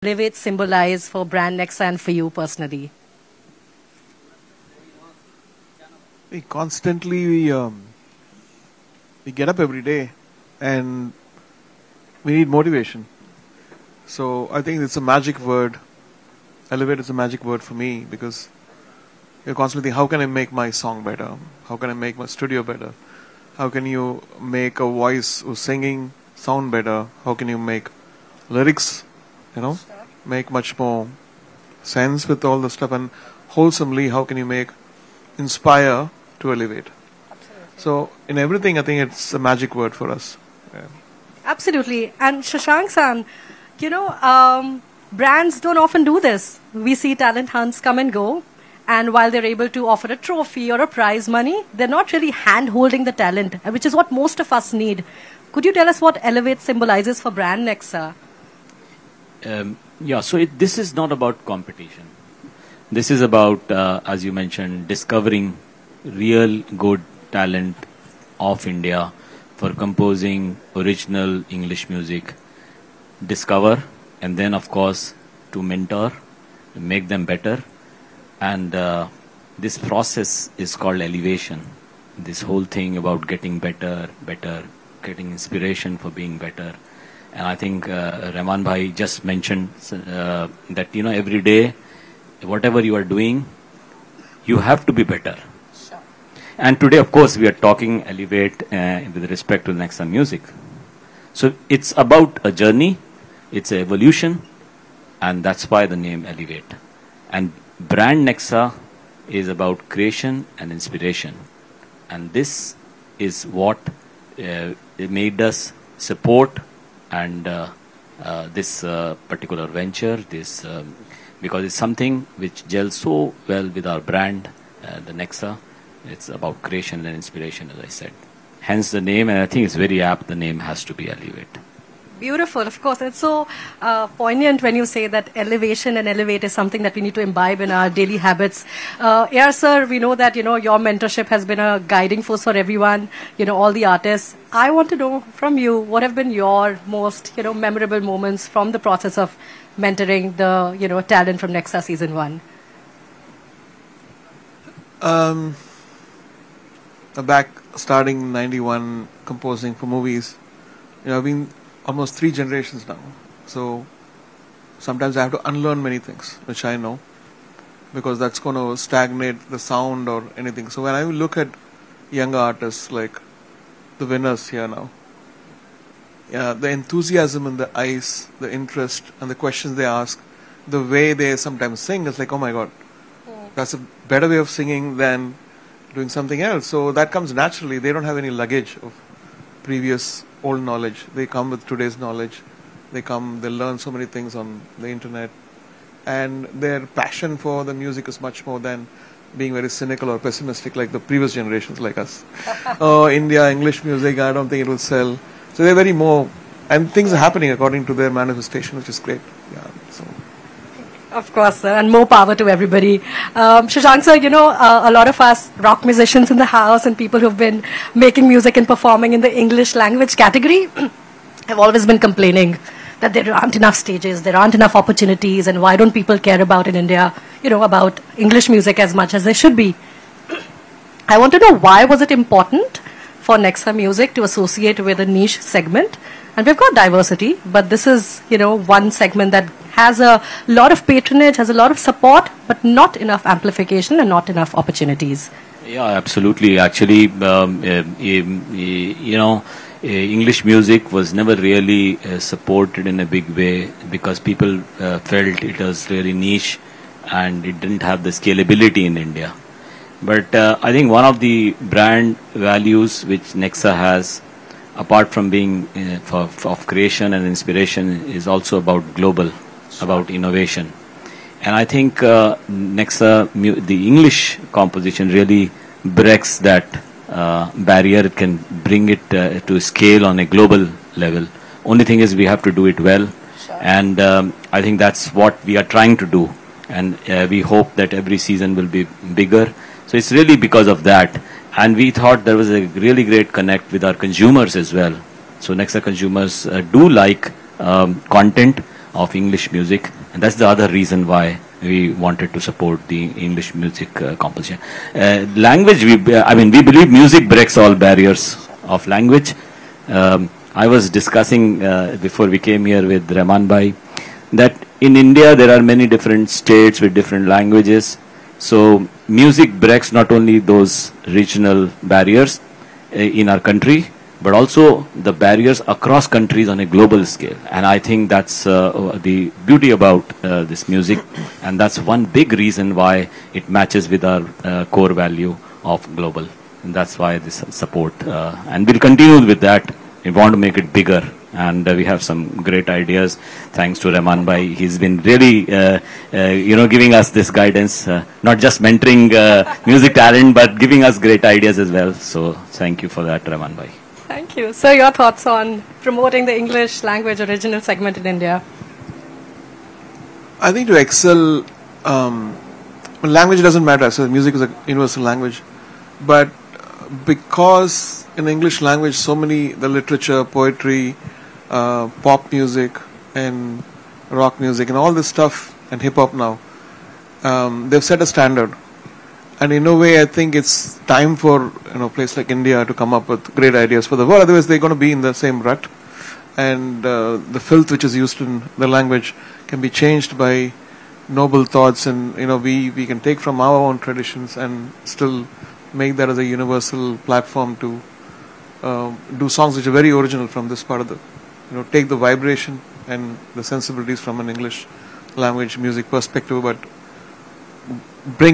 Elevate symbolize for brand Nexa and for you personally? We get up every day and we need motivation. So I think it's a magic word. Elevate is a magic word for me because you're constantly thinking, how can I make my song better? How can I make my studio better? How can you make a voice who's singing sound better? How can you make lyrics, make much more sense with all the stuff, and wholesomely, how can you make inspire to elevate? So in everything, I think it's a magic word for us. Yeah. Absolutely. And Shashank-san, brands don't often do this. We see talent hunts come and go. And while they're able to offer a trophy or a prize money, they're not really hand-holding the talent, which is what most of us need. Could you tell us what Elevate symbolizes for brand Nexa? So this is not about competition. This is about, as you mentioned, discovering real good talent of India for composing original English music. Discover, and then of course to mentor, make them better. And this process is called elevation. This whole thing about getting better, getting inspiration for being better. And I think Rahman bhai just mentioned that every day, whatever you are doing, you have to be better. Sure. And today, of course, we are talking elevate with respect to Nexa music. So it's about a journey, it's an evolution, and that's why the name Elevate. And brand Nexa is about creation and inspiration. And this is what it made us support and this particular venture, because it's something which gels so well with our brand, the Nexa. It's about creation and inspiration, as I said. Hence the name, and I think it's very apt, the name has to be Elevate. Beautiful, of course. It's so poignant when you say that elevation and elevate is something that we need to imbibe in our daily habits. Yeah, sir, we know that, your mentorship has been a guiding force for everyone, all the artists. I want to know from you, what have been your most, memorable moments from the process of mentoring the, talent from Nexa Season 1? Back starting 91, composing for movies, I've been almost 3 generations now. So sometimes I have to unlearn many things, which I know, because that's going to stagnate the sound or anything. So when I look at younger artists like the winners here now, the enthusiasm in the eyes, the interest and the questions they ask, the way they sometimes sing, it's like, oh my God, that's a better way of singing than doing something else. So that comes naturally. They don't have any luggage of previous old knowledge. They come with today's knowledge. They learn so many things on the internet. And their passion for the music is much more than being very cynical or pessimistic like the previous generations like us. Oh, India, English music, I don't think it will sell. So they're very more, and things are happening according to their manifestation, which is great. Yeah. So. Of course, sir, and more power to everybody. Shashank sir, a lot of us rock musicians in the house and people who've been making music and performing in the English language category have always been complaining that there aren't enough stages, there aren't enough opportunities, and why don't people care about in India, about English music as much as they should be. I want to know, why was it important for Nexa Music to associate with a niche segment? And we've got diversity, but this is, one segment that has a lot of patronage, has a lot of support, but not enough amplification and not enough opportunities. Yeah, absolutely. Actually, English music was never really supported in a big way because people felt it was really niche and it didn't have the scalability in India. But I think one of the brand values which Nexa has, apart from being of creation and inspiration, is also about global, about innovation. And I think Nexa, the English composition really breaks that barrier. It can bring it to scale on a global level. Only thing is we have to do it well. Sure. And I think that's what we are trying to do. And we hope that every season will be bigger. So it's really because of that. And we thought there was a really great connect with our consumers as well. So Nexa consumers do like content of English music, and that's the other reason why we wanted to support the English music composition. Language, we believe music breaks all barriers of language. I was discussing before we came here with Rahman Bhai that in India there are many different states with different languages. So music breaks not only those regional barriers in our country, but also the barriers across countries on a global scale. And I think that's the beauty about this music, and that's one big reason why it matches with our core value of global. And that's why this support, and we'll continue with that. We want to make it bigger, and we have some great ideas. Thanks to Rahman Bhai, he's been really, giving us this guidance, not just mentoring music talent, but giving us great ideas as well. So thank you for that, Rahman Bhai. Thank you. So your thoughts on promoting the English language original segment in India? I think to excel, language doesn't matter. So music is a universal language, but because in the English language, so many, the literature, poetry, pop music, and rock music, and all this stuff, and hip hop now, they've set a standard. And in a way, I think it's time for a place like India to come up with great ideas for the world. Otherwise, they're going to be in the same rut, and the filth which is used in the language can be changed by noble thoughts, and we can take from our own traditions and still make that as a universal platform to do songs which are very original from this part of the, take the vibration and the sensibilities from an English language music perspective, but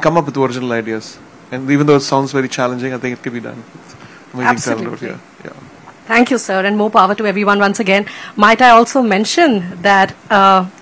come up with original ideas. And even though it sounds very challenging, I think it can be done. Absolutely. Yeah. Thank you, sir, and more power to everyone once again. Might I also mention that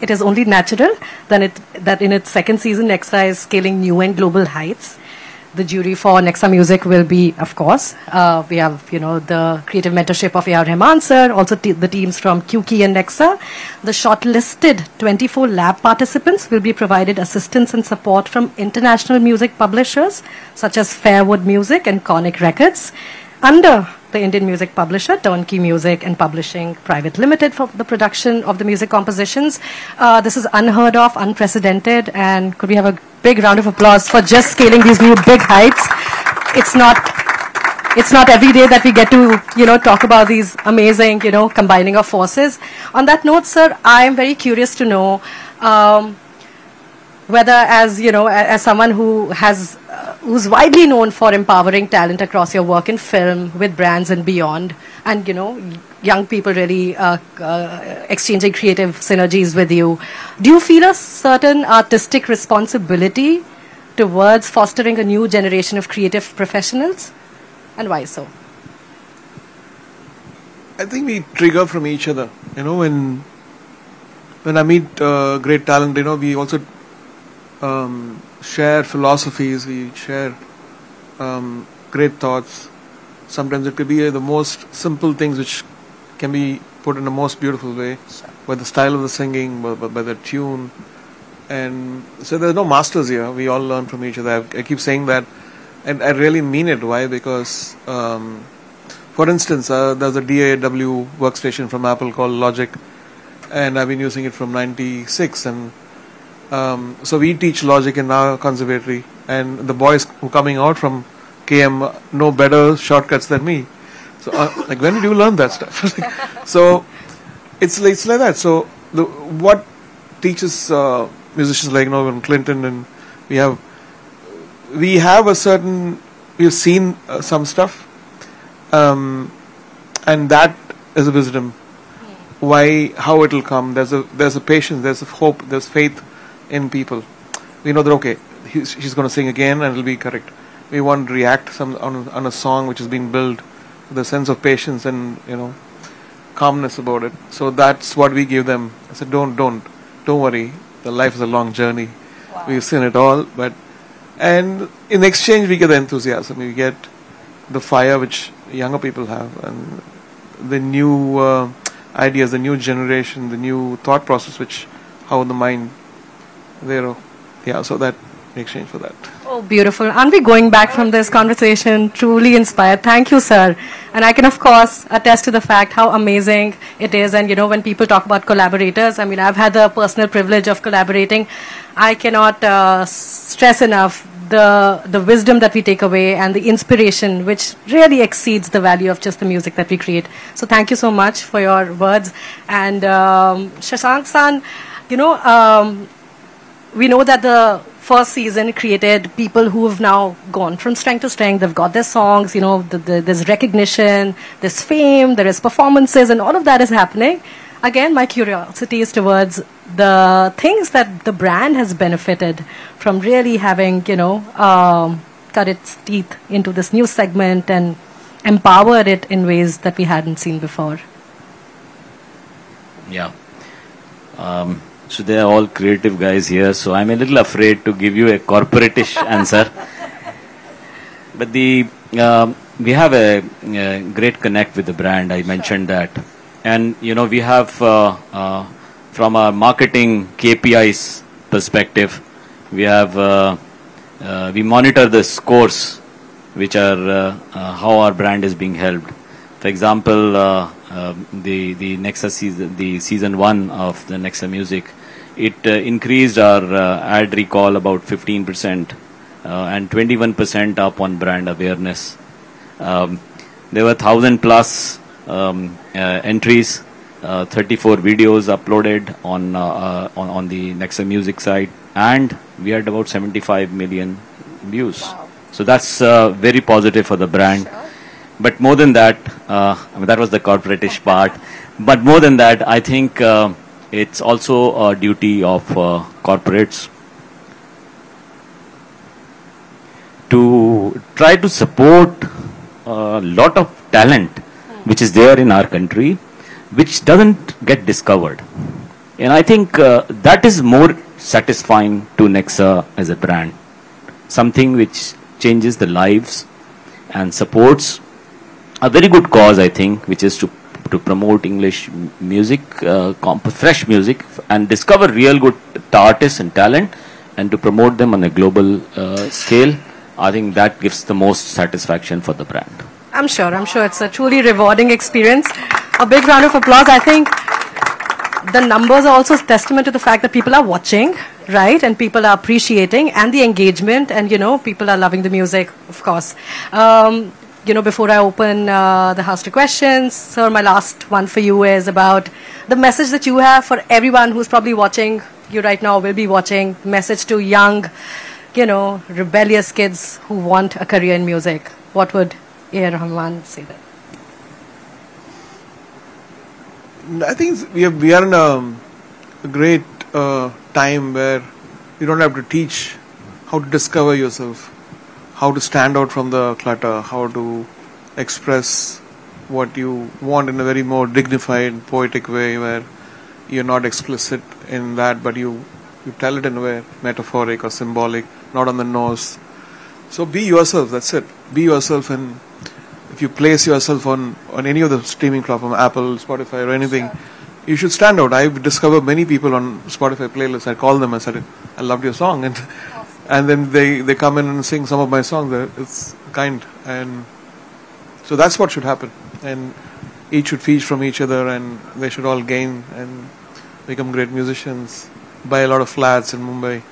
it is only natural that in its second season, Nexa is scaling new and global heights. The jury for Nexa Music will be, of course, we have, the creative mentorship of A.R. Rahman sir, also the teams from QK and Nexa. The shortlisted 24 lab participants will be provided assistance and support from international music publishers such as Fairwood Music and Conic Records under the Indian music publisher Turnkey Music and Publishing Private Limited for the production of the music compositions. This is unheard of, unprecedented, and could we have a big round of applause for just scaling these new big heights? It's not every day that we get to, talk about these amazing, combining of forces. On that note, sir, I am very curious to know whether, as someone who's widely known for empowering talent across your work in film with brands and beyond, and young people really exchanging creative synergies with you, do you feel a certain artistic responsibility towards fostering a new generation of creative professionals, and why so? I think we trigger from each other. When I meet great talent, we also share philosophies, we share great thoughts. Sometimes it could be the most simple things which can be put in the most beautiful way, by the style of the singing, by the tune. And so there's no masters here. We all learn from each other. I keep saying that, and I really mean it. Why? Because, for instance, there's a DAW workstation from Apple called Logic, and I've been using it from '96, and so we teach Logic in our conservatory, and the boys who are coming out from KM know better shortcuts than me. So, when did you learn that stuff? So, it's like that. So, what teaches musicians like Clinton, and we have a certain, we've seen some stuff, and that is a wisdom. How it will come. There's a patience, there's a hope, there's faith in people. We know that she's going to sing again and it'll be correct. We want to react on a song which is being built with a sense of patience and calmness about it. So that's what we give them. I said, don't worry. The life is a long journey. Wow. We've seen it all, and in exchange we get the enthusiasm, we get the fire which younger people have, and the new ideas, the new generation, the new thought process, how the mind. So that in exchange for that. Oh, beautiful. Aren't we going back from this conversation truly inspired? Thank you, sir. And I can, of course, attest to the fact how amazing it is. And, when people talk about collaborators, I mean, I've had the personal privilege of collaborating. I cannot stress enough the wisdom that we take away and the inspiration, which really exceeds the value of just the music that we create. So thank you so much for your words. And Shashank-san, we know that the first season created people who have now gone from strength to strength. They've got their songs, there's recognition, there's fame, there is performances, and all of that is happening. Again, my curiosity is towards the things that the brand has benefited from really having, cut its teeth into this new segment and empowered it in ways that we hadn't seen before. Yeah. So they are all creative guys here, so I'm a little afraid to give you a corporate-ish answer. But we have a great connect with the brand. I mentioned that. And, we have, from a marketing KPIs perspective, we have, we monitor the scores, which are how our brand is being helped. For example, the Nexa season, the season 1 of the Nexa Music, it increased our ad recall about 15% and 21% up on brand awareness. There were 1,000 plus entries, 34 videos uploaded on the Nexa Music site, and we had about 75 million views. Wow. So that's very positive for the brand. Sure. But more than that, that was the corporate-ish part. But more than that, I think it's also a duty of corporates to try to support a lot of talent which is there in our country, which doesn't get discovered. And I think that is more satisfying to Nexa as a brand. Something which changes the lives and supports a very good cause, I think, which is to promote English music, fresh music, and discover real good artists and talent, and to promote them on a global scale. I think that gives the most satisfaction for the brand. I'm sure it's a truly rewarding experience. A big round of applause. I think the numbers are also a testament to the fact that people are watching, right? And people are appreciating, and the engagement, and people are loving the music, of course. Before I open the house to questions, sir, my last one for you is about the message that you have for everyone who's probably watching you right now, will be watching, message to young, rebellious kids who want a career in music. What would Rahman say that? I think we are in a great time where you don't have to teach how to discover yourself, how to stand out from the clutter, how to express what you want in a very more dignified, poetic way, where you're not explicit in that, but you tell it in a way metaphoric or symbolic, not on the nose. So be yourself, that's it. Be yourself, and if you place yourself on any of the streaming platform, Apple, Spotify, or anything, you should stand out. I've discovered many people on Spotify playlists. I call them and said, I loved your song, and then they come in and sing some of my songs. It's kind, and so that's what should happen. And each should feed from each other, and they should all gain and become great musicians. Buy a lot of flats in Mumbai.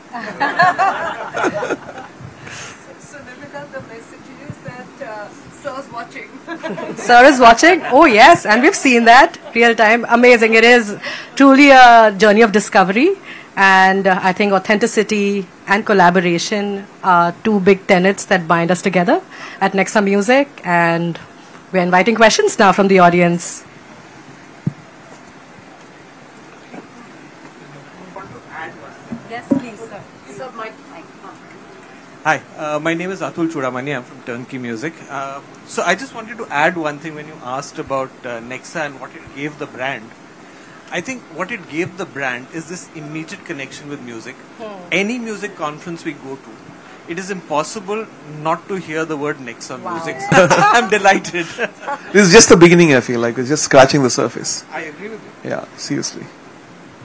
So Nirmita, the message is that Sir's watching. Sir is watching? Oh yes, and we've seen that real time. Amazing. It is truly a journey of discovery, and I think authenticity and collaboration are two big tenets that bind us together at Nexa Music, and we're inviting questions now from the audience. Yes, please, sir. Sir, mic. Hi, my name is Atul Chudamani. I'm from Turnkey Music. So I just wanted to add one thing when you asked about Nexa and what it gave the brand. I think what it gave the brand is this immediate connection with music. Any music conference we go to, it is impossible not to hear the word Nexa music. I'm delighted. This is just the beginning, I feel like. It's just scratching the surface. I agree with you. Yeah, seriously.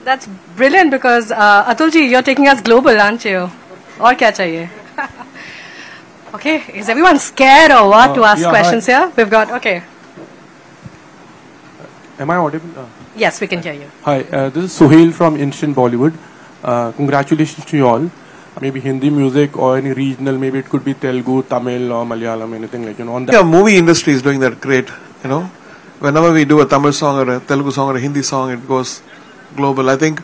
That's brilliant because, Atulji, you're taking us global, aren't you? और क्या चाहिए? Okay, is everyone scared or what to ask questions here? We've got, okay. Am I audible? Yes, we can hear you. Hi, this is Suhail from Instant Bollywood. Congratulations to you all. Maybe Hindi music or any regional, maybe it could be Telugu, Tamil or Malayalam, anything like, on that. Yeah, movie industry is doing that great, Whenever we do a Tamil song or a Telugu song or a Hindi song, it goes global. I think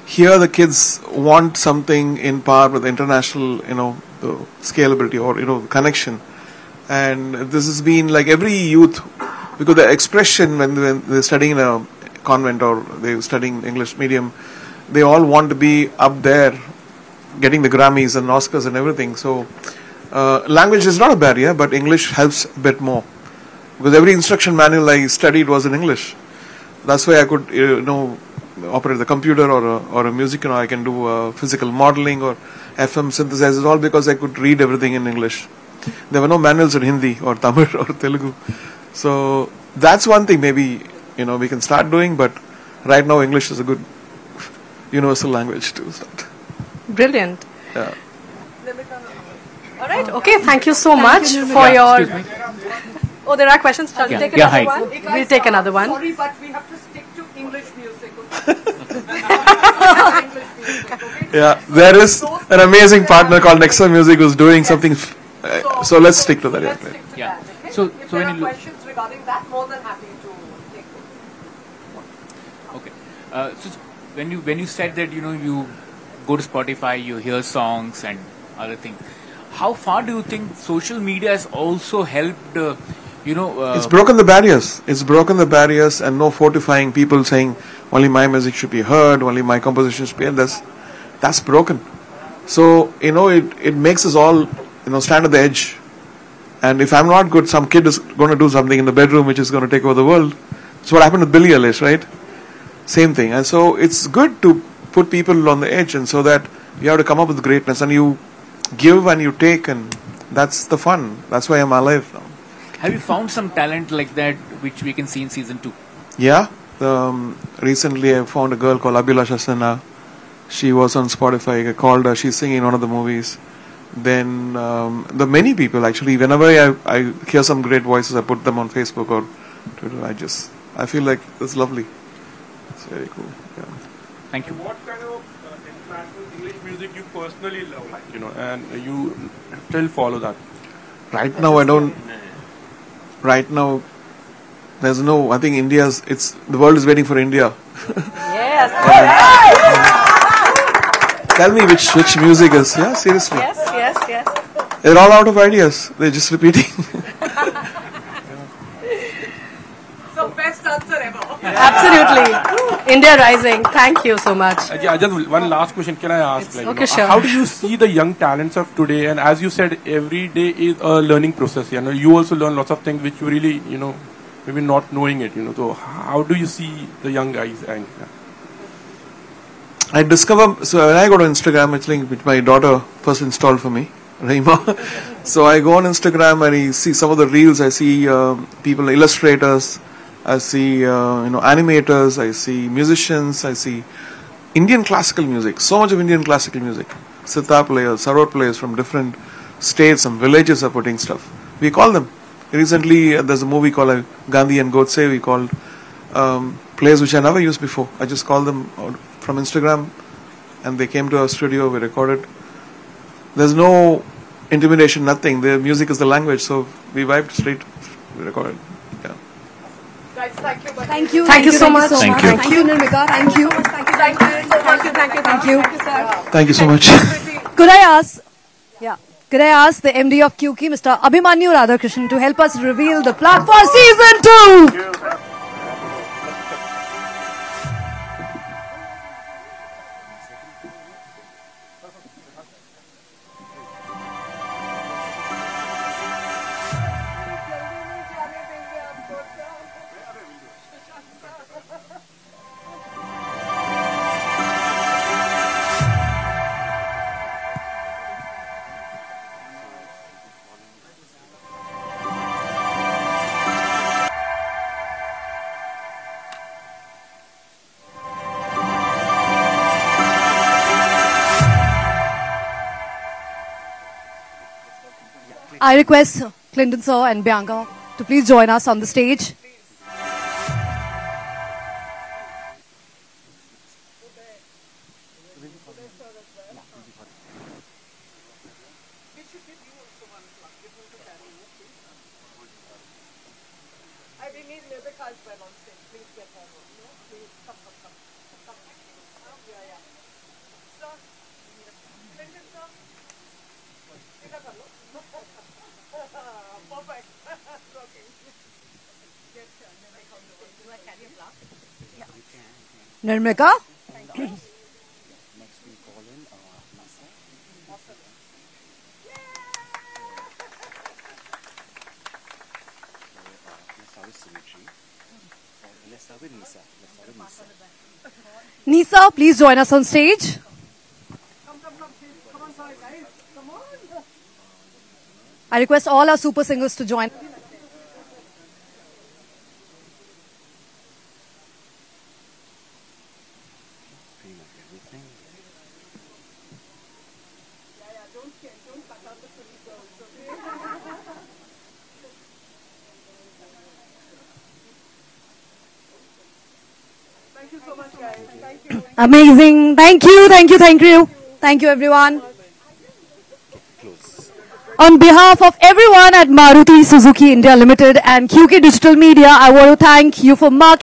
here the kids want something in par with international, the scalability or, connection. And this has been like every youth, because the expression when they're studying in a convent or they're studying English medium, they all want to be up there, getting the Grammys and Oscars and everything. So language is not a barrier, but English helps a bit more. Because every instruction manual I studied was in English. That's why I could, operate the computer or a music, I can do physical modeling or FM synthesizers, all because I could read everything in English. There were no manuals in Hindi or Tamil or Telugu. So that's one thing maybe, we can start doing, but right now English is a good universal language to start. Brilliant. Yeah. All right. Okay. Thank you so much for your. Oh, there are questions. Shall we take another one? We'll take another one. Sorry, but we have to stick to English music. Yeah, there is an amazing partner called Nexa Music who's doing something. So let's stick to that. Let's stick to that. Okay? So If when there are you look, questions regarding that, more than happy to take them. okay, so when you said that you go to Spotify, you hear songs and other things, how far do you think social media has also helped? It's broken the barriers. It's broken the barriers, and no fortifying people saying only my music should be heard, only my composition should be heard. That's broken. So it makes us all stand at the edge. And if I'm not good, some kid is going to do something in the bedroom which is going to take over the world. It's what happened with Billie Eilish, right? Same thing. And so it's good to put people on the edge, and so that you have to come up with greatness, and you give and you take, and that's the fun. That's why I'm alive now. Have you found some talent like that which we can see in season 2? Yeah. Recently I found a girl called Abhilasha Sinha. She was on Spotify. I called her. She's singing in one of the movies. Then the many people actually, whenever I hear some great voices, I put them on Facebook or Twitter. I feel like it's lovely. It's very cool. Yeah. Thank you. What kind of international English music you personally love, and you still follow that? Right now I don't. Right now, there's no. I think the world is waiting for India. Yes. Tell me which music is. Yeah, seriously. Yes. They're all out of ideas. They're just repeating. So best answer ever. Absolutely. India rising. Thank you so much. Just one last question. Can I ask? Sure. How do you see the young talents of today? And as you said, every day is a learning process. You also learn lots of things which you really, maybe not knowing it. So how do you see the young guys? I discover. So when I go to Instagram, it's like which my daughter first installed for me, Rahman. So I go on Instagram and I see some of the reels. I see people, illustrators. I see animators, I see musicians, I see Indian classical music, so much of Indian classical music. Sitar players, sarod players from different states and villages are putting stuff. We call them. Recently there's a movie called Gandhi and Godse. We called players which I never used before. I just called them from Instagram and they came to our studio, we recorded. There's no intimidation, nothing. The music is the language, so we vibed straight, we recorded. Guys, thank you. Thank you so much. Thank you. Thank you, Nirmika. Thank you. Thank you so much. Could I ask the MD of QK, Mr. Abhimanyu Radhakrishnan, to help us reveal the plot for season 2? I request Clinton sir and Bianca to please join us on the stage. Nirmika? Nisa, please join us on stage. I request all our super singers to join. Amazing. Thank you, thank you, thank you. Thank you, everyone. On behalf of everyone at Maruti Suzuki India Limited and QK Digital Media, I want to thank you for marking